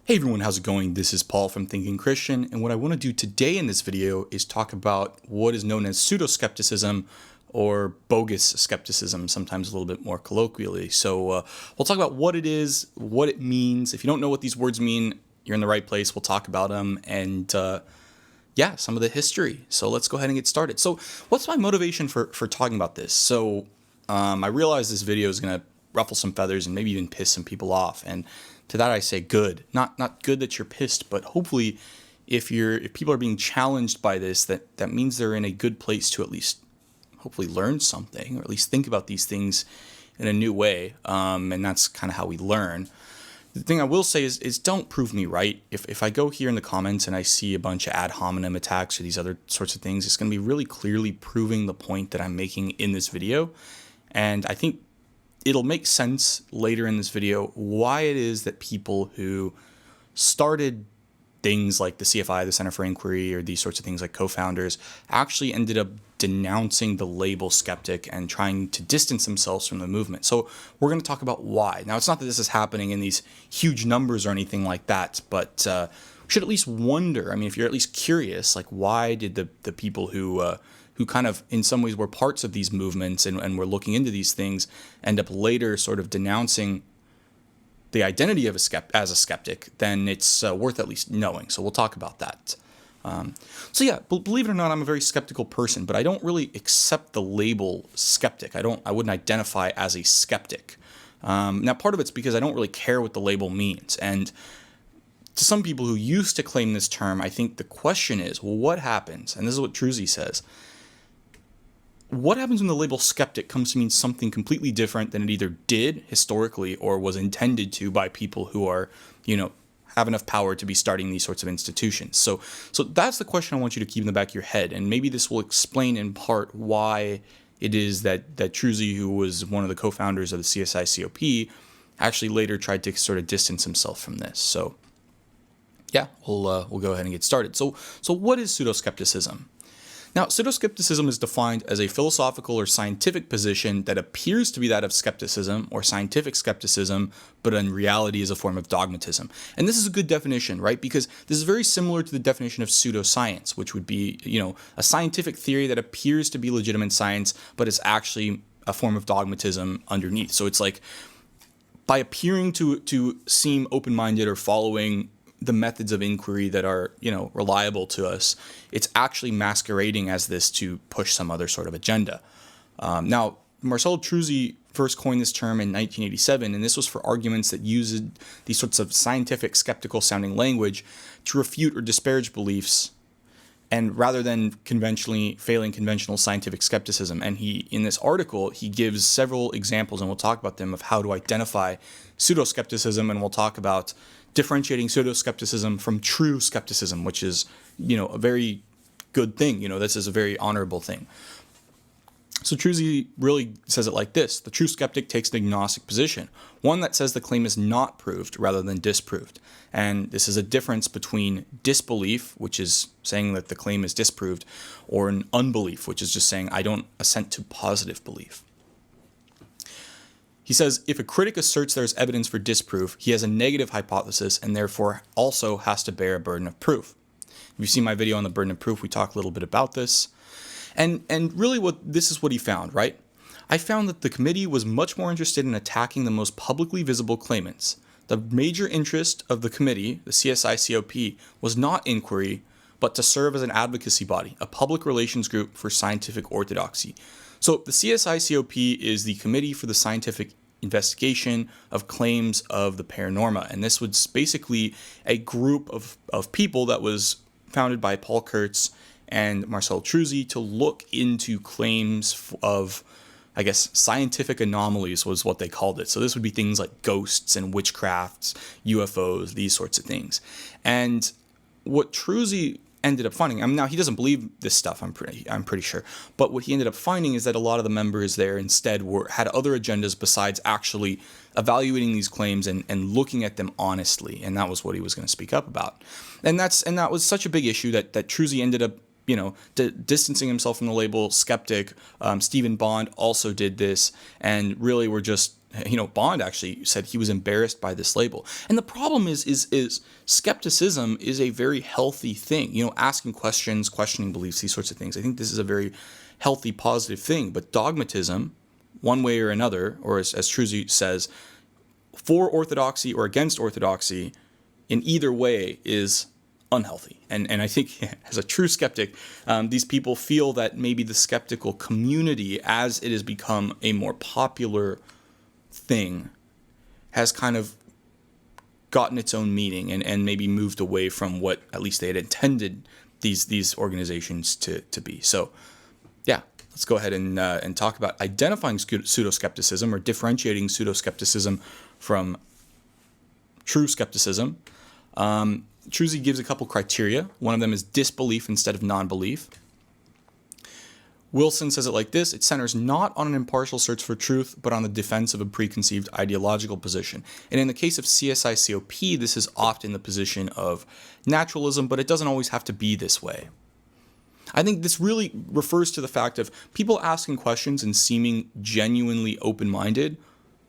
Hey everyone, how's it going? This is Paul from Thinking Christian, and what I want to do today in this video is talk about what is known as pseudo-skepticism or bogus skepticism, sometimes a little bit more colloquially. So we'll talk about what it is, what it means. If you don't know what these words mean, you're in the right place. We'll talk about them and yeah, some of the history. So let's go ahead and get started. So what's my motivation for talking about this? So I realize this video is going to ruffle some feathers and maybe even piss some people off, and to that I say good. Not good that you're pissed, but hopefully if people are being challenged by this, that means they're in a good place to at least hopefully learn something, or at least think about these things in a new way. And that's kind of how we learn. The thing I will say is don't prove me right. If I go here in the comments and I see a bunch of ad hominem attacks or these other sorts of things, it's going to be really clearly proving the point that I'm making in this video. And I think it'll make sense later in this video why it is that people who started things like the CFI, the Center for Inquiry, or these sorts of things like co-founders actually ended up denouncing the label skeptic and trying to distance themselves from the movement. So we're going to talk about why. Now, it's not that this is happening in these huge numbers or anything like that, but we should at least wonder. I mean, if you're at least curious, like why did the people who kind of in some ways were parts of these movements and were looking into these things end up later sort of denouncing the identity of as a skeptic, then it's worth at least knowing. So we'll talk about that. So yeah, believe it or not, I'm a very skeptical person, but I don't really accept the label skeptic. I wouldn't identify as a skeptic. Now, part of it's because I don't really care what the label means. And to some people who used to claim this term, I think the question is, well, what happens? And this is what TRUZZI'S says. What happens when the label skeptic comes to mean something completely different than it either did historically or was intended to by people who are, have enough power to be starting these sorts of institutions? So that's the question I want you to keep in the back of your head, and maybe this will explain in part why it is that TRUZZI, who was one of the co-founders of the CSI-COP, actually later tried to sort of distance himself from this. So yeah, we'll go ahead and get started. So what is pseudo-skepticism? Now, pseudo-skepticism is defined as a philosophical or scientific position that appears to be that of skepticism or scientific skepticism, but in reality is a form of dogmatism. And this is a good definition, right? Because this is very similar to the definition of pseudoscience, which would be, a scientific theory that appears to be legitimate science, but is actually a form of dogmatism underneath. So it's like, by appearing to seem open-minded or following the methods of inquiry that are, reliable to us, it's actually masquerading as this to push some other sort of agenda. Now, Marcel TRUZZI first coined this term in 1987, and this was for arguments that used these sorts of scientific, skeptical-sounding language to refute or disparage beliefs, and rather than failing conventional scientific skepticism. And in this article, he gives several examples, and we'll talk about them, of how to identify pseudo-skepticism, and we'll talk about differentiating pseudo-skepticism from true skepticism, which is, a very good thing. This is a very honorable thing. So TRUZZI really says it like this: the true skeptic takes an agnostic position, one that says the claim is not proved rather than disproved. And this is a difference between disbelief, which is saying that the claim is disproved, or an unbelief, which is just saying I don't assent to positive belief. He says, if a critic asserts there is evidence for disproof, he has a negative hypothesis and therefore also has to bear a burden of proof. If you've seen my video on the burden of proof, we talk a little bit about this. And really this is what he found, right? I found that the committee was much more interested in attacking the most publicly visible claimants. The major interest of the committee, the CSI-COP, was not inquiry, but to serve as an advocacy body, a public relations group for scientific orthodoxy. So the CSI-COP is the Committee for the Scientific Investigation of Claims of the Paranorma, and this was basically a group of people that was founded by Paul Kurtz and Marcel TRUZZI to look into claims of, I guess, scientific anomalies was what they called it. So this would be things like ghosts and witchcrafts, UFOs, these sorts of things. And what TRUZZI ended up finding, now he doesn't believe this stuff, I'm pretty sure, but what he ended up finding is that a lot of the members there instead had other agendas besides actually evaluating these claims and looking at them honestly, and that was what he was going to speak up about. And that was such a big issue that TRUZZI ended up distancing himself from the label skeptic. Stephen Bond also did this, and really were just Bond actually said he was embarrassed by this label. And the problem is skepticism is a very healthy thing. Asking questions, questioning beliefs, these sorts of things. I think this is a very healthy, positive thing. But dogmatism, one way or another, or as TRUZZI says, for orthodoxy or against orthodoxy, in either way is unhealthy. And I think as a true skeptic, these people feel that maybe the skeptical community, as it has become a more popular thing, has kind of gotten its own meaning and maybe moved away from what at least they had intended these organizations to be. So yeah, let's go ahead and talk about identifying pseudoskepticism or differentiating pseudoskepticism from true skepticism. TRUZZI gives a couple criteria. One of them is disbelief instead of non-belief. Wilson says it like this: it centers not on an impartial search for truth, but on the defense of a preconceived ideological position. And in the case of CSI-COP, this is often the position of naturalism, but it doesn't always have to be this way. I think this really refers to the fact of people asking questions and seeming genuinely open-minded,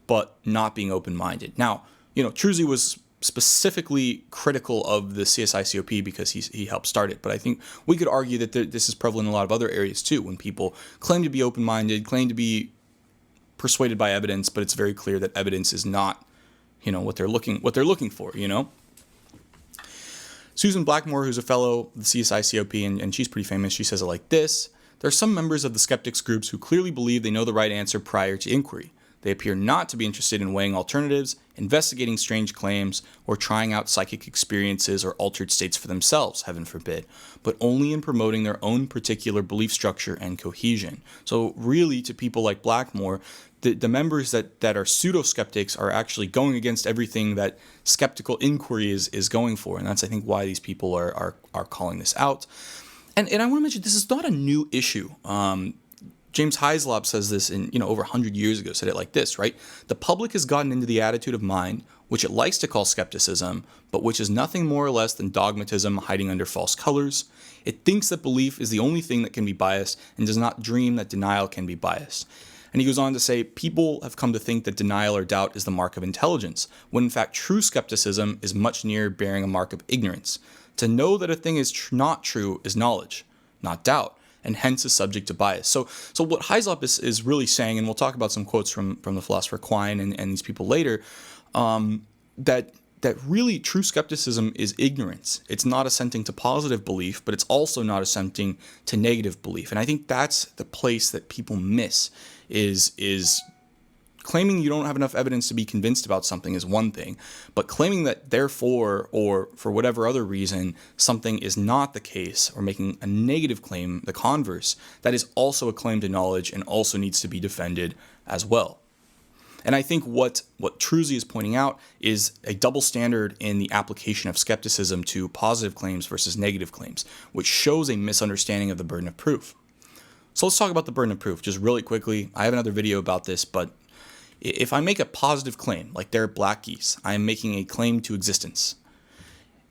but not being open-minded. Now, TRUZZI was specifically critical of the CSI-COP because he helped start it. But I think we could argue that this is prevalent in a lot of other areas too, when people claim to be open-minded, claim to be persuaded by evidence, but it's very clear that evidence is not, what they're looking for. Susan Blackmore, who's a fellow of the CSI-COP, and she's pretty famous, she says it like this: there are some members of the skeptics groups who clearly believe they know the right answer prior to inquiry. They appear not to be interested in weighing alternatives, investigating strange claims, or trying out psychic experiences or altered states for themselves, heaven forbid, but only in promoting their own particular belief structure and cohesion. So really, to people like Blackmore, the members that are pseudo-skeptics are actually going against everything that skeptical inquiry is going for, and that's, I think, why these people are calling this out. And I want to mention, this is not a new issue. James Hyslop says this over 100 years ago, said it like this, right? The public has gotten into the attitude of mind, which it likes to call skepticism, but which is nothing more or less than dogmatism hiding under false colors. It thinks that belief is the only thing that can be biased and does not dream that denial can be biased. And he goes on to say, people have come to think that denial or doubt is the mark of intelligence, when in fact true skepticism is much nearer bearing a mark of ignorance. To know that a thing is not true is knowledge, not doubt, and hence is subject to bias. So what Hyslop is really saying, and we'll talk about some quotes from the philosopher Quine and these people later, that really true skepticism is ignorance. It's not assenting to positive belief, but it's also not assenting to negative belief. And I think that's the place that people miss, is claiming you don't have enough evidence to be convinced about something is one thing, but claiming that therefore, or for whatever other reason, something is not the case, or making a negative claim, the converse, that is also a claim to knowledge and also needs to be defended as well. And I think what TRUZZI is pointing out is a double standard in the application of skepticism to positive claims versus negative claims, which shows a misunderstanding of the burden of proof. So let's talk about the burden of proof just really quickly. I have another video about this, but if I make a positive claim, like there are black geese, I am making a claim to existence.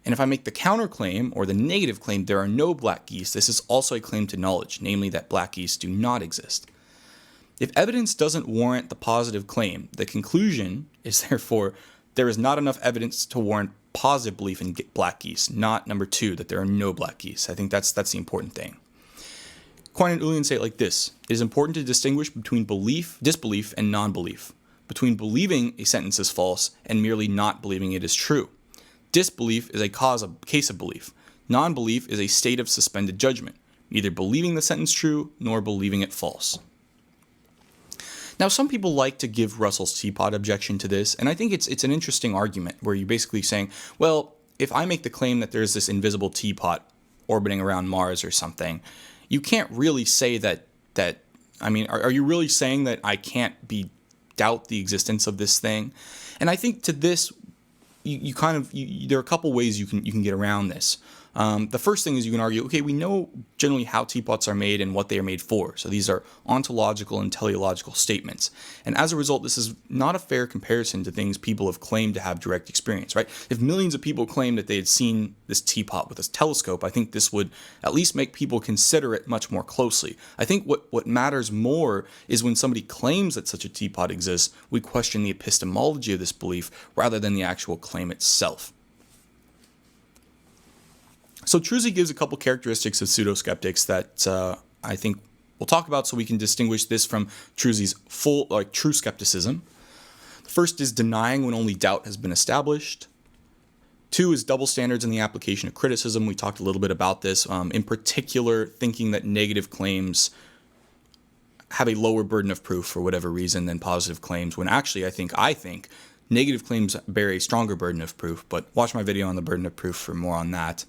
And if I make the counterclaim, or the negative claim, there are no black geese, this is also a claim to knowledge, namely that black geese do not exist. If evidence doesn't warrant the positive claim, the conclusion is therefore there is not enough evidence to warrant positive belief in black geese, not number two, that there are no black geese. I think that's the important thing. Quine and Ullian say it like this: it is important to distinguish between belief, disbelief, and non-belief, between believing a sentence is false and merely not believing it is true. Disbelief is a case of belief. Non-belief is a state of suspended judgment, neither believing the sentence true nor believing it false. Now, some people like to give Russell's teapot objection to this, and I think it's an interesting argument where you're basically saying, well, if I make the claim that there's this invisible teapot orbiting around Mars or something, you can't really say that I mean, are you really saying that I can't doubt the existence of this thing? And I think to this, there are a couple ways you can get around this. The first thing is you can argue, okay, we know generally how teapots are made and what they are made for. So these are ontological and teleological statements. And as a result, this is not a fair comparison to things people have claimed to have direct experience, right? If millions of people claimed that they had seen this teapot with a telescope, I think this would at least make people consider it much more closely. I think what matters more is when somebody claims that such a teapot exists, we question the epistemology of this belief rather than the actual claim itself. So TRUZZI gives a couple characteristics of pseudoskeptics that I think we'll talk about so we can distinguish this from TRUZZI's true skepticism. The first is denying when only doubt has been established. 2 is double standards in the application of criticism. We talked a little bit about this. In particular, thinking that negative claims have a lower burden of proof for whatever reason than positive claims, when actually I think negative claims bear a stronger burden of proof, but watch my video on the burden of proof for more on that.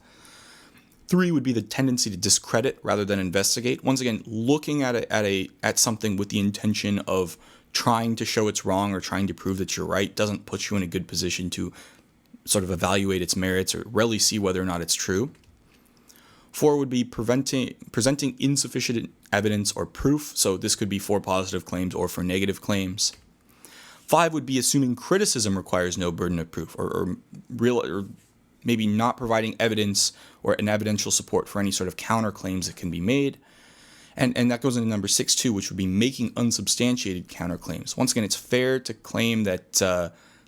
3 would be the tendency to discredit rather than investigate. Once again, looking at something with the intention of trying to show it's wrong or trying to prove that you're right doesn't put you in a good position to sort of evaluate its merits or really see whether or not it's true. 4 would be presenting insufficient evidence or proof. So this could be for positive claims or for negative claims. 5 would be assuming criticism requires no burden of proof or maybe not providing evidence or an evidential support for any sort of counterclaims that can be made. And that goes into number 6 too, which would be making unsubstantiated counterclaims. Once again, it's fair to claim that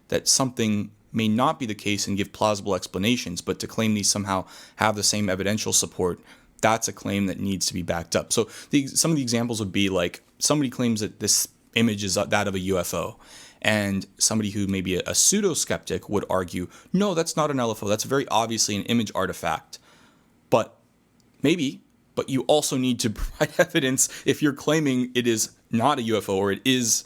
that something may not be the case and give plausible explanations, but to claim these somehow have the same evidential support, that's a claim that needs to be backed up. So some of the examples would be like somebody claims that this image is that of a UFO. And somebody who may be a pseudo-skeptic would argue, no, that's not an UFO. That's very obviously an image artifact. But you also need to provide evidence if you're claiming it is not a UFO or it is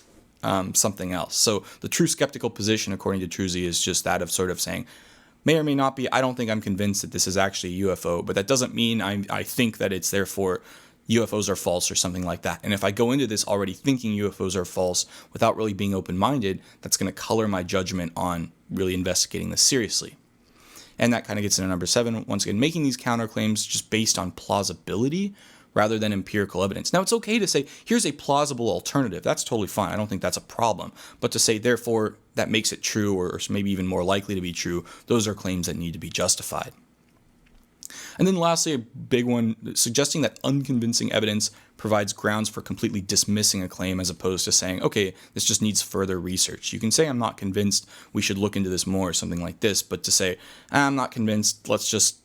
something else. So the true skeptical position, according to TRUZZI, is just that of sort of saying, may or may not be, I don't think I'm convinced that this is actually a UFO, but that doesn't mean I think that it's therefore UFOs are false or something like that. And if I go into this already thinking UFOs are false without really being open-minded, that's going to color my judgment on really investigating this seriously. And that kind of gets into number 7. Once again, making these counterclaims just based on plausibility rather than empirical evidence. Now, it's okay to say, here's a plausible alternative. That's totally fine. I don't think that's a problem. But to say, therefore, that makes it true or maybe even more likely to be true, those are claims that need to be justified. And then lastly, a big one, suggesting that unconvincing evidence provides grounds for completely dismissing a claim as opposed to saying, okay, this just needs further research. You can say, I'm not convinced, we should look into this more or something like this, but to say, I'm not convinced, let's just,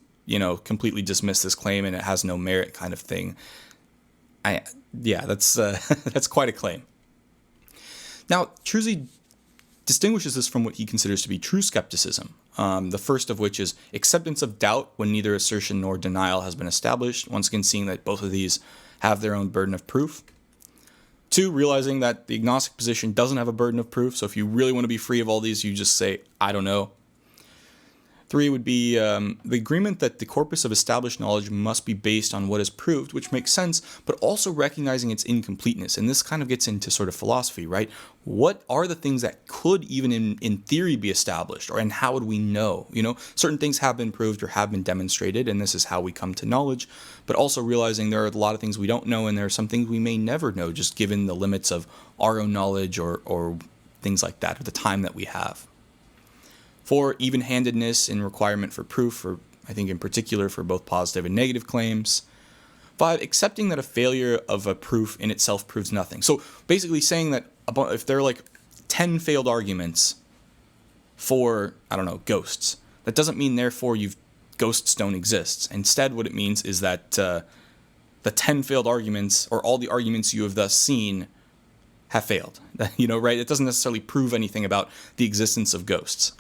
completely dismiss this claim and it has no merit kind of thing. That's that's quite a claim. Now, TRUZZI distinguishes this from what he considers to be true skepticism. The first of which is acceptance of doubt when neither assertion nor denial has been established. Once again, seeing that both of these have their own burden of proof. 2, realizing that the agnostic position doesn't have a burden of proof. So if you really want to be free of all these, you just say, I don't know. 3 would be the agreement that the corpus of established knowledge must be based on what is proved, which makes sense, but also recognizing its incompleteness. And this kind of gets into sort of philosophy, right? What are the things that could even in theory be established, and how would we know? Certain things have been proved or have been demonstrated, and this is how we come to knowledge, but also realizing there are a lot of things we don't know, and there are some things we may never know, just given the limits of our own knowledge or things like that, or the time that we have. 4, even-handedness in requirement for proof, I think in particular for both positive and negative claims. 5, accepting that a failure of a proof in itself proves nothing. So basically saying that if there are like 10 failed arguments for, ghosts, that doesn't mean therefore ghosts don't exist. Instead, what it means is that the 10 failed arguments, or all the arguments you have thus seen, have failed. Right? It doesn't necessarily prove anything about the existence of ghosts.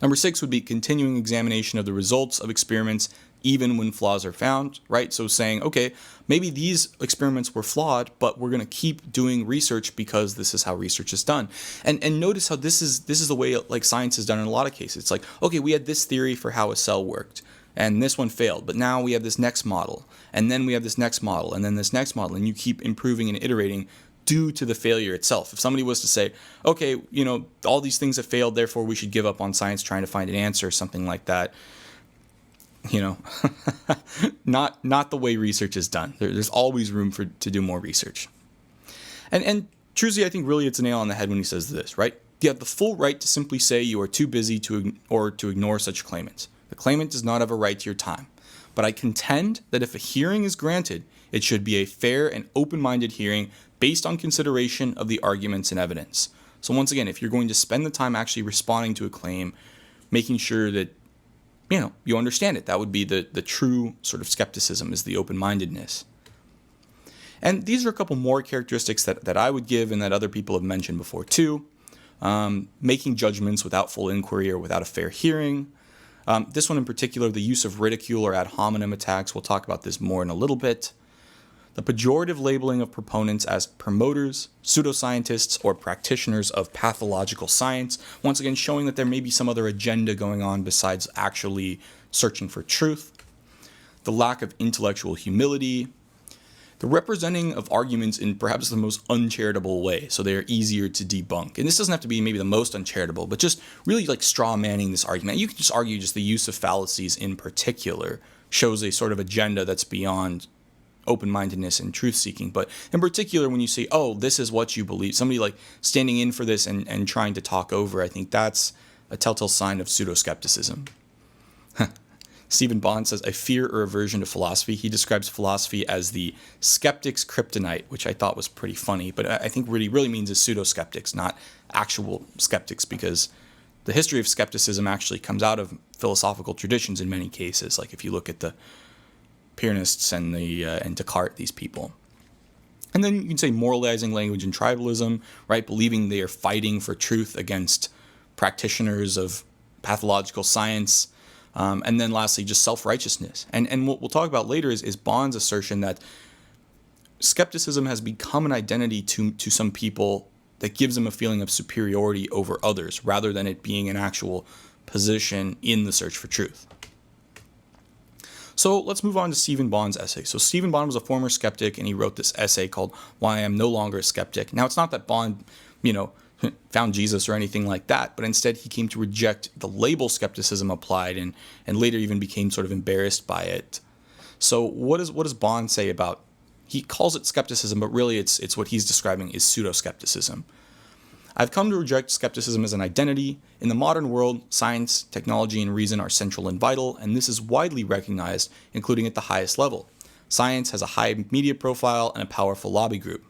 Number 6 would be continuing examination of the results of experiments even when flaws are found, right? So saying, okay, maybe these experiments were flawed, but we're going to keep doing research because this is how research is done. And notice how this is the way like science is done in a lot of cases. It's like, okay, we had this theory for how a cell worked, and this one failed, but now we have this next model, and then we have this next model, and then this next model, and you keep improving and iterating due to the failure itself. If somebody was to say, okay, all these things have failed, therefore we should give up on science trying to find an answer, or something like that, you know, not the way research is done. There's always room to do more research. And Truzzi, I think really it's a nail on the head when he says this, right? You have the full right to simply say you are too busy to ignore such claimants. The claimant does not have a right to your time. But I contend that if a hearing is granted, it should be a fair and open-minded hearing based on consideration of the arguments and evidence. So once again, if you're going to spend the time actually responding to a claim, making sure that you understand it, that would be the true sort of skepticism, is the open-mindedness. And these are a couple more characteristics that I would give and that other people have mentioned before too. Making judgments without full inquiry or without a fair hearing. This one in particular, the use of ridicule or ad hominem attacks. We'll talk about this more in a little bit. The pejorative labeling of proponents as promoters, pseudoscientists, or practitioners of pathological science. Once again, showing that there may be some other agenda going on besides actually searching for truth. The lack of intellectual humility. The representing of arguments in perhaps the most uncharitable way, so they are easier to debunk. And this doesn't have to be maybe the most uncharitable, but just really like straw manning this argument. You can just argue just the use of fallacies in particular shows a sort of agenda that's beyond open-mindedness and truth-seeking. But in particular, when you say, oh, this is what you believe, somebody like standing in for this and trying to talk over, I think that's a telltale sign of pseudo-skepticism. Stephen Bond says, a fear or aversion to philosophy. He describes philosophy as the skeptic's kryptonite, which I thought was pretty funny. But I think what he really means is pseudo-skeptics, not actual skeptics, because the history of skepticism actually comes out of philosophical traditions in many cases. Like if you look at the Pyrrhonists and Descartes, these people. And then you can say moralizing language and tribalism, right? Believing they are fighting for truth against practitioners of pathological science. And then lastly, just self-righteousness. And what we'll talk about later is Bond's assertion that skepticism has become an identity to some people that gives them a feeling of superiority over others, rather than it being an actual position in the search for truth. So let's move on to Stephen Bond's essay. So Stephen Bond was a former skeptic, and he wrote this essay called Why I Am No Longer a Skeptic. Now, it's not that Bond, found Jesus or anything like that, but instead he came to reject the label skepticism applied and later even became sort of embarrassed by it. So what does Bond say about, he calls it skepticism, but really it's what he's describing is pseudo-skepticism. I've come to reject skepticism as an identity. In the modern world, science, technology, and reason are central and vital, and this is widely recognized, including at the highest level. Science has a high media profile and a powerful lobby group.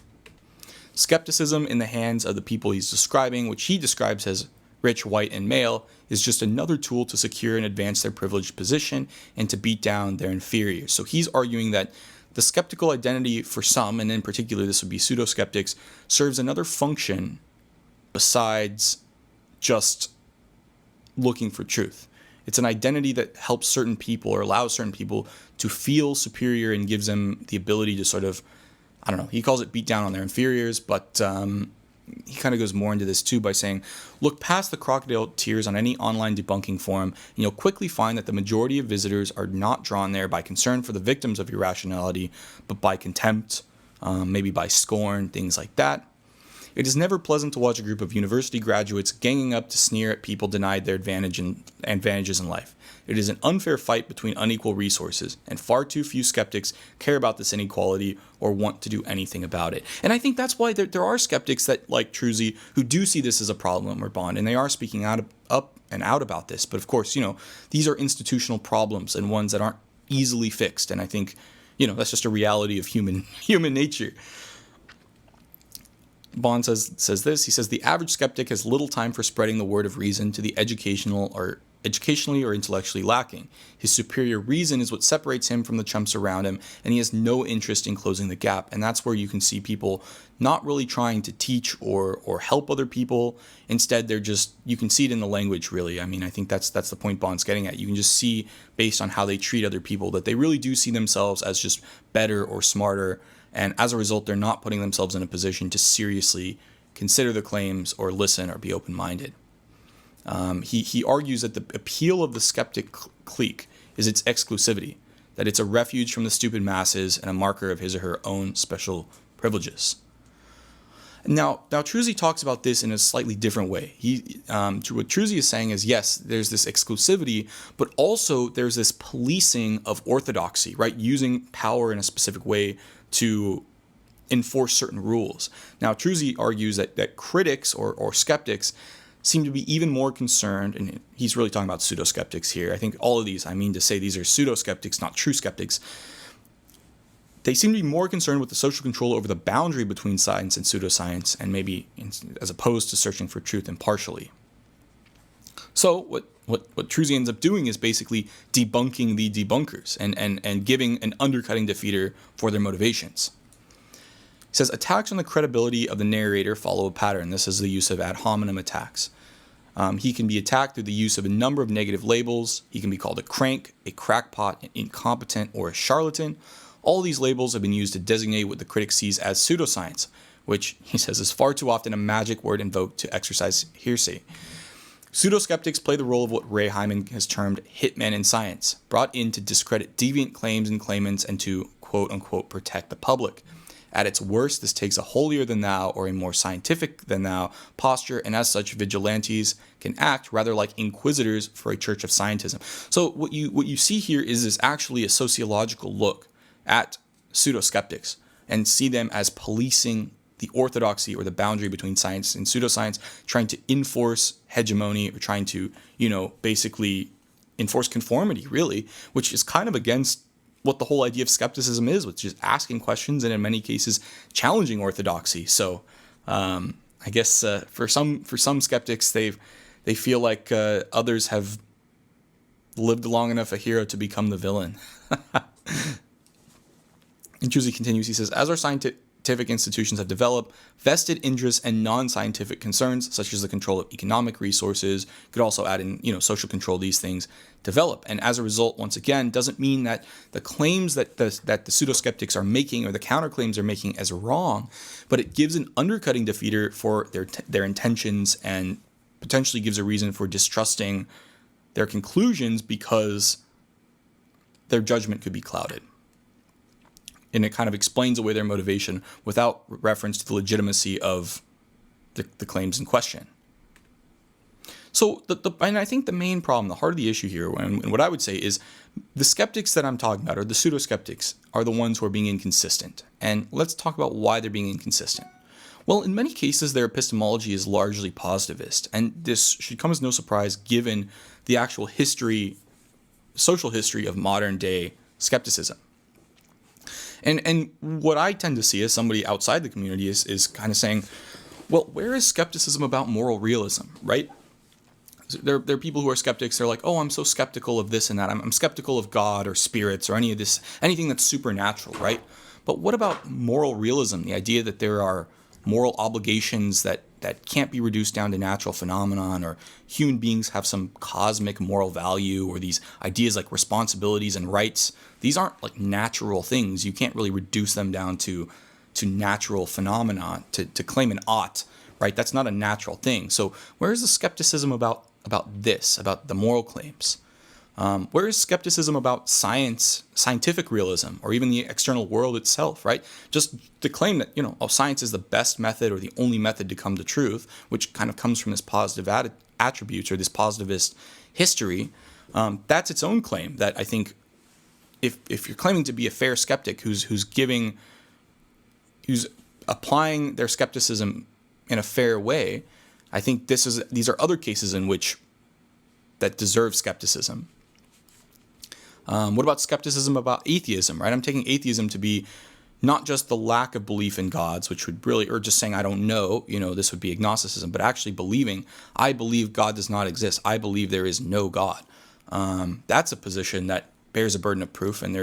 Skepticism in the hands of the people he's describing, which he describes as rich, white, and male, is just another tool to secure and advance their privileged position and to beat down their inferiors. So he's arguing that the skeptical identity for some, and in particular this would be pseudo-skeptics, serves another function besides just looking for truth. It's an identity that helps certain people or allows certain people to feel superior and gives them the ability to sort of, he calls it beat down on their inferiors, but he kind of goes more into this too by saying, look past the crocodile tears on any online debunking forum, and you'll quickly find that the majority of visitors are not drawn there by concern for the victims of irrationality, but by contempt, maybe by scorn, things like that. It is never pleasant to watch a group of university graduates ganging up to sneer at people denied their advantages in life. It is an unfair fight between unequal resources, and far too few skeptics care about this inequality or want to do anything about it. And I think that's why there are skeptics that, like Truzzi, who do see this as a problem or Bond, and they are speaking up and out about this. But of course, these are institutional problems and ones that aren't easily fixed. And I think, that's just a reality of human nature. Bond says this. He says, the average skeptic has little time for spreading the word of reason to the educationally or intellectually lacking. His superior reason is what separates him from the chumps around him, and he has no interest in closing the gap. And that's where you can see people not really trying to teach or help other people. Instead, you can see it in the language, really. I mean, I think that's the point Bond's getting at. You can just see, based on how they treat other people, that they really do see themselves as just better or smarter. And as a result, they're not putting themselves in a position to seriously consider the claims or listen or be open-minded. He argues that the appeal of the skeptic clique is its exclusivity, that it's a refuge from the stupid masses and a marker of his or her own special privileges. Now Truzzi talks about this in a slightly different way. What Truzzi is saying is, yes, there's this exclusivity, but also there's this policing of orthodoxy, right? Using power in a specific way to enforce certain rules. Now, Truzzi argues that critics or skeptics seem to be even more concerned, and he's really talking about pseudo-skeptics here. I think all of these, I mean to say these are pseudo-skeptics, not true skeptics. They seem to be more concerned with the social control over the boundary between science and pseudoscience, and maybe as opposed to searching for truth impartially. So what Truzzi ends up doing is basically debunking the debunkers and giving an undercutting defeater for their motivations. He says, attacks on the credibility of the narrator follow a pattern. This is the use of ad hominem attacks. He can be attacked through the use of a number of negative labels. He can be called a crank, a crackpot, an incompetent, or a charlatan. All these labels have been used to designate what the critic sees as pseudoscience, which, he says, is far too often a magic word invoked to exercise hearsay. Pseudoskeptics play the role of what Ray Hyman has termed hitmen in science, brought in to discredit deviant claims and claimants and to, quote-unquote, protect the public. At its worst, this takes a holier-than-thou or a more scientific-than-thou posture, and as such, vigilantes can act rather like inquisitors for a church of scientism. So what you see here is actually a sociological look at pseudoskeptics and see them as policing the orthodoxy or the boundary between science and pseudoscience, trying to enforce hegemony or trying to, basically enforce conformity, really, which is kind of against what the whole idea of skepticism is, which is asking questions and in many cases challenging orthodoxy. So I guess for some skeptics, they feel like others have lived long enough a hero to become the villain. And Truzzi continues, he says, as our scientific institutions have developed, vested interests and non-scientific concerns, such as the control of economic resources, could also add in, social control, these things develop. And as a result, once again, doesn't mean that the claims that the pseudoskeptics are making or the counterclaims are making as wrong, but it gives an undercutting defeater for their intentions and potentially gives a reason for distrusting their conclusions because their judgment could be clouded. And it kind of explains away their motivation without reference to the legitimacy of the claims in question. So, and I think the main problem, the heart of the issue here, and what I would say is the skeptics that I'm talking about, or the pseudoskeptics, are the ones who are being inconsistent. And let's talk about why they're being inconsistent. Well, in many cases, their epistemology is largely positivist, and this should come as no surprise given the actual history, social history of modern day skepticism. And what I tend to see as somebody outside the community is kind of saying, well, where is skepticism about moral realism, right? There are people who are skeptics. They're like, oh, I'm so skeptical of this and that. I'm skeptical of God or spirits or anything that's supernatural, right? But what about moral realism? The idea that there are moral obligations that can't be reduced down to natural phenomenon, or human beings have some cosmic moral value, or these ideas like responsibilities and rights. These aren't like natural things. You can't really reduce them down to natural phenomena to claim an ought, right? That's not a natural thing. So where is the skepticism about this, about the moral claims? Where is skepticism about scientific realism, or even the external world itself, right? Just to claim that, science is the best method or the only method to come to truth, which kind of comes from this positive attributes or this positivist history, that's its own claim that I think if you're claiming to be a fair skeptic who's applying their skepticism in a fair way, I think these are other cases in which that deserve skepticism. What about skepticism about atheism, right? I'm taking atheism to be not just the lack of belief in gods, which would really, or just saying I don't know, this would be agnosticism, but actually believing, I believe God does not exist. I believe there is no God. That's a position that bears a burden of proof, and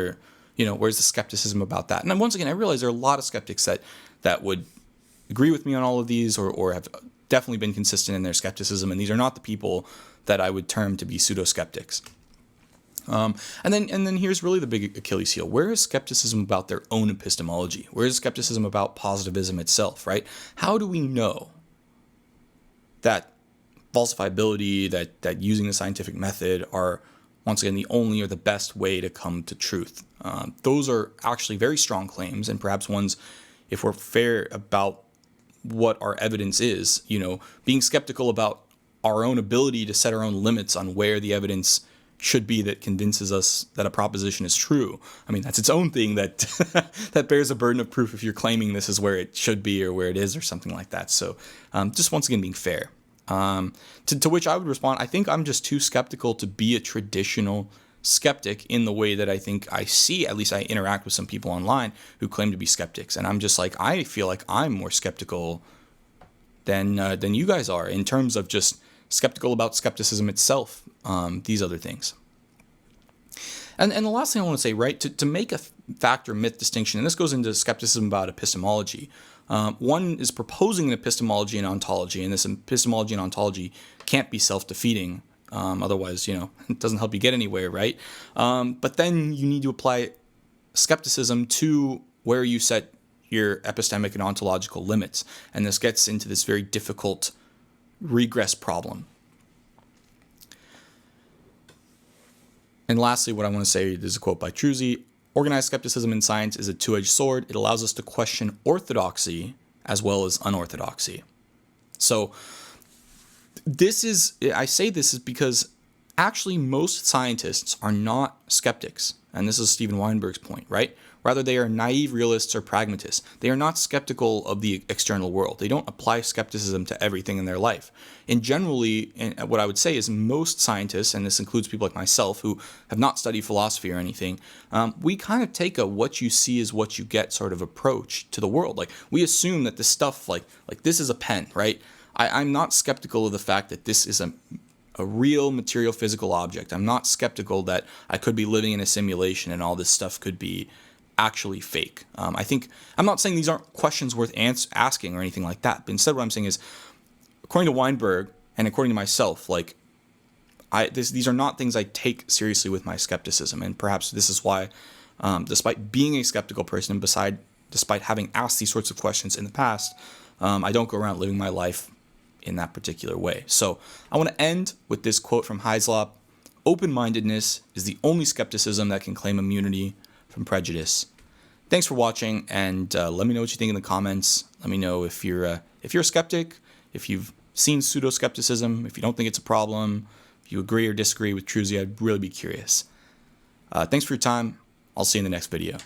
where's the skepticism about that? And then once again, I realize there are a lot of skeptics that would agree with me on all of these, or have definitely been consistent in their skepticism, and these are not the people that I would term to be pseudo-skeptics. And then here's really the big Achilles heel. Where is skepticism about their own epistemology? Where is skepticism about positivism itself, right? How do we know that falsifiability, that using the scientific method are, once again, the only or the best way to come to truth? Those are actually very strong claims, and perhaps ones, if we're fair about what our evidence is, being skeptical about our own ability to set our own limits on where the evidence should be that convinces us that a proposition is true. I mean, that's its own thing that that bears a burden of proof if you're claiming this is where it should be or where it is or something like that. So just once again being fair. To which I would respond, I think I'm just too skeptical to be a traditional skeptic in the way that I think I see, at least I interact with some people online who claim to be skeptics. And I'm just like, I feel like I'm more skeptical than you guys are in terms of just skeptical about skepticism itself, these other things. And the last thing I want to say, right, to make a fact or myth distinction, and this goes into skepticism about epistemology. One is proposing an epistemology and ontology, and this epistemology and ontology can't be self-defeating. Otherwise, it doesn't help you get anywhere, right? But then you need to apply skepticism to where you set your epistemic and ontological limits. And this gets into this very difficult regress problem. And lastly, what I want to say is a quote by Truzzi: "Organized skepticism in science is a two-edged sword. It allows us to question orthodoxy as well as unorthodoxy." So I say this is because actually most scientists are not skeptics. And this is Steven Weinberg's point, right? Rather, they are naive realists or pragmatists. They are not skeptical of the external world. They don't apply skepticism to everything in their life. And generally, what I would say is most scientists, and this includes people like myself who have not studied philosophy or anything, we kind of take a what you see is what you get sort of approach to the world. Like, we assume that this stuff, like this is a pen, right? I'm not skeptical of the fact that this is a real material physical object. I'm not skeptical that I could be living in a simulation and all this stuff could be actually fake. I'm not saying these aren't questions worth asking or anything like that, but instead what I'm saying is, according to Weinberg and according to myself, these are not things I take seriously with my skepticism, and perhaps this is why, despite being a skeptical person, despite having asked these sorts of questions in the past, I don't go around living my life in that particular way. So I want to end with this quote from Hyslop: "Open-mindedness is the only skepticism that can claim immunity from prejudice." Thanks for watching, and let me know what you think in the comments. Let me know if you're a skeptic, if you've seen pseudo-skepticism, if you don't think it's a problem, if you agree or disagree with Truzzi. I'd really be curious. Thanks for your time. I'll see you in the next video.